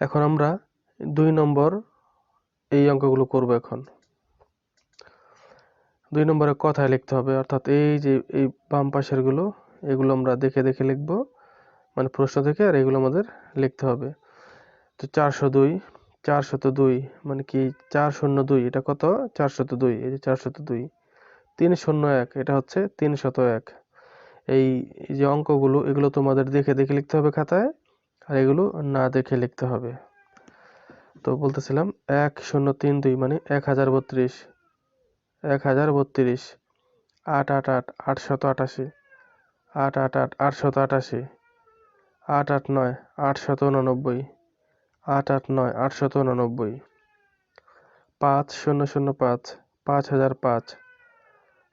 এখন আমরা 2 নম্বর এই অঙ্কগুলো করব। এখন 2 নম্বরে কথায় লিখতে হবে, অর্থাৎ এই যে এই বাম পাশের গুলো, এগুলো আমরা দেখে দেখে লিখব, মানে প্রশ্ন থেকে, আর এগুলো আমাদের লিখতে হবে। তো 402 মানে কি 402, এটা কত? 402, এই যে 402। 301, এটা হচ্ছে 301। এই যে অঙ্কগুলো, এগুলো তোমাদের দেখে দেখে লিখতে হবে খাতায়, আর এগুলো না দেখে লিখতে হবে। তো বলতেছিলাম 1032 মানে 1032, 1032, 888 888, 888 888, 889 889, 889 889, 5005 5005,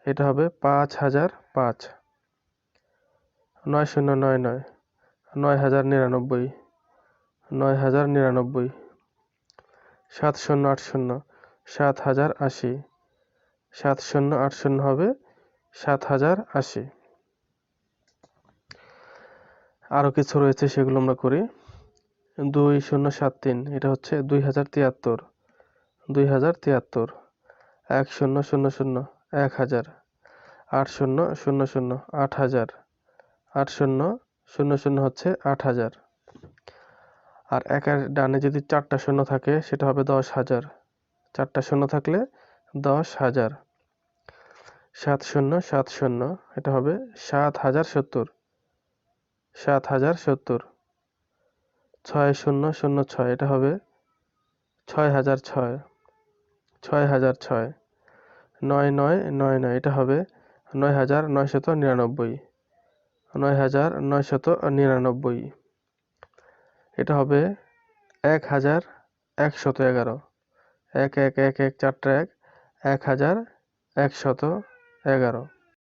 এটা হবে 5005, 9099 9099, 9099, 7080 7080, 7080 হবে 7080। আরো কিছু রয়েছে, সেগুলো আমরা করি। 2073, এটা হচ্ছে 2073, 2073, 1000 1000, 8000 8000, 8000 হচ্ছে 8000। আর একের ডানে যদি 4টা শূন্য থাকে, সেটা হবে 10,000, 4টা শূন্য থাকলে 10,000। 7070, এটা হবে 7070, 7070। 6006, এটা হবে 6006, 6006। 9999, এটা হবে 9999, 9999। এটা হবে 1111, 1111, 4টা 1, 1111।